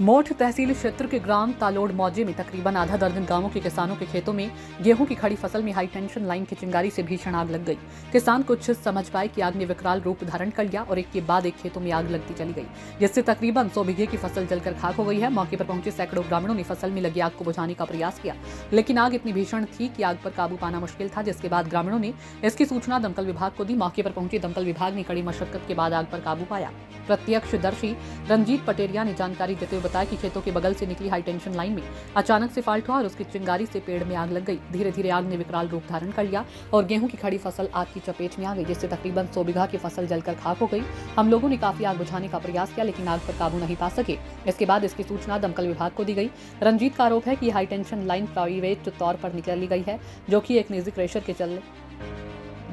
मोठ तहसील क्षेत्र के ग्राम तालोड़ मौजे में तकरीबन आधा दर्जन गांवों के किसानों के खेतों में गेहूं की खड़ी फसल में हाई टेंशन लाइन की चिंगारी से भीषण आग लग गई। किसान कुछ समझ पाए कि आग ने विकराल रूप धारण कर लिया और एक के बाद एक खेतों में आग लगती चली गई, जिससे तकरीबन 100 बीघे की फसल जलकर खाक हो गई है। मौके पर पहुंचे सैकड़ों ग्रामीणों ने फसल में लगी आग को बुझाने का प्रयास किया, लेकिन आग इतनी भीषण थी कि आग पर काबू पाना मुश्किल था, जिसके बाद ग्रामीणों ने इसकी सूचना दमकल विभाग को दी। मौके पर पहुंचे दमकल विभाग ने कड़ी मशक्कत के बाद आग पर काबू पाया। प्रत्यक्षदर्शी रंजीत पटेरिया ने जानकारी देते हुए बताया कि खेतों के बगल से निकली हाई टेंशन लाइन में अचानक से फॉल्ट हुआ और उसकी चिंगारी से पेड़ में आग लग गई। धीरे धीरे आग ने विकराल रूप धारण कर लिया और गेहूं की खड़ी फसल आग की चपेट में आ गई, जिससे तकरीबन 100 बीघा की फसल जलकर खाक हो गई। हम लोगों ने काफी आग बुझाने का प्रयास किया, लेकिन आग पर काबू नहीं पा सके। इसके बाद इसकी सूचना दमकल विभाग को दी गई। रंजीत का आरोप है कि हाई टेंशन लाइन प्राइवेट तौर पर निकाली गई है, जो कि एक निजी क्रेशर के चल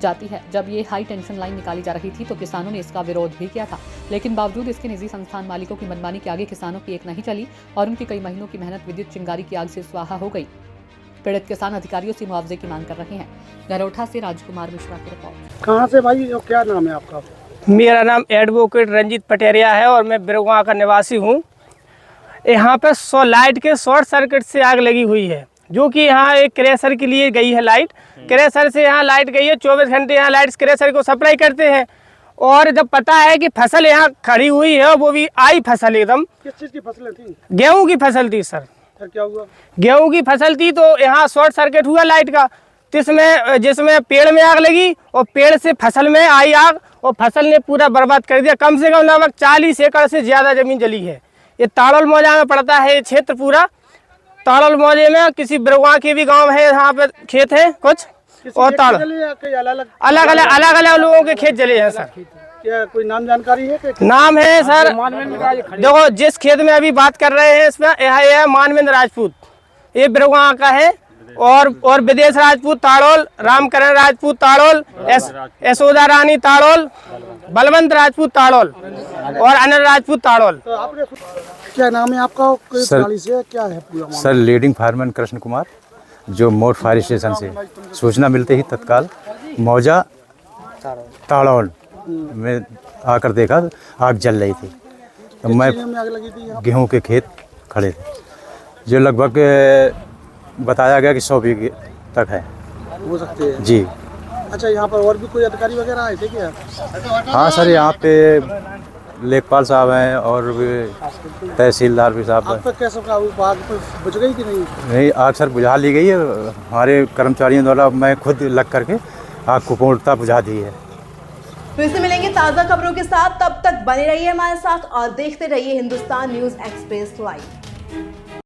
जाती है। जब ये हाई टेंशन लाइन निकाली जा रही थी तो किसानों ने इसका विरोध भी किया था, लेकिन बावजूद इसके निजी संस्थान मालिकों की मनमानी के आगे किसानों की एक नहीं चली और उनकी कई महीनों की मेहनत विद्युत चिंगारी की आग से स्वाहा हो गई। पीड़ित किसान अधिकारियों से मुआवजे की मांग कर रहे हैं। नरोठा से राजकुमार मिश्रा की रिपोर्ट। कहाँ से भाई, क्या नाम है आपका? मेरा नाम एडवोकेट रंजीत पटेरिया है और मैं बिरगवा का निवासी हूँ। यहाँ पे लाइट के शॉर्ट सर्किट से आग लगी हुई है, जो कि यहाँ एक क्रेशर के लिए गई है लाइट। क्रेशर से यहाँ लाइट गई है, 24 घंटे यहाँ लाइट क्रेशर को सप्लाई करते हैं। और जब पता है कि फसल यहाँ खड़ी हुई है, वो भी आई फसल एकदम। किस चीज़ की फसलें थी? गेहूँ की फसल थी सर। फिर क्या हुआ? गेहूँ की फसल थी तो यहाँ शॉर्ट सर्किट हुआ लाइट का, जिसमें पेड़ में आग लगी और पेड़ से फसल में आई आग और फसल ने पूरा बर्बाद कर दिया। कम से कम लगभग 40 एकड़ से ज़्यादा जमीन जली है। ये ताड़ोल मौजा में पड़ता है ये क्षेत्र पूरा। ताड़ोल मौजे में किसी बिरगवा के भी गांव है, यहाँ पे खेत है कुछ, और अलग अलग लोगों के खेत जले हैं सर। क्या कोई नाम जानकारी है? नाम है सर, देखो जिस खेत में अभी बात कर रहे हैं इसमें यह मानवेंद्र राजपूत, ये बिरगवा का है। और विदेश राजपूत ताड़ोल, रामकरण राजपूत ताड़ोल, यशोदा रानी ताड़ोल, बलवंत राजपूत ताड़ोल और अनिल राजपूत ताड़ोल। तो आपने क्या नाम है आपका? सर, से क्या है पूरा? Sir leading fireman Krishna Kumar, जो मोट फायर स्टेशन से सूचना मिलते ही तत्काल मौजा ताड़ोल में आकर देखा आग जल रही थी। तो मैं गेहूं के खेत खड़े थे, जो लगभग बताया गया कि 100 बीघे तक है हो सकते हैं जी। अच्छा, यहाँ पर और भी कोई अधिकारी वगैरह आए थे क्या? हाँ सर, यहाँ पे लेखपाल साहब हैं और भी तहसीलदार भी साहब हैं। क्या सब आग बुझ गई कि नहीं? नहीं, आग सर बुझा ली गई है हमारे कर्मचारियों द्वारा। मैं खुद लग करके आग को पूर्णतः बुझा दी है। फिर से मिलेंगे ताज़ा खबरों के साथ, तब तक बने रहिए हमारे साथ और देखते रहिए हिंदुस्तान न्यूज़ एक्सप्रेस लाइव।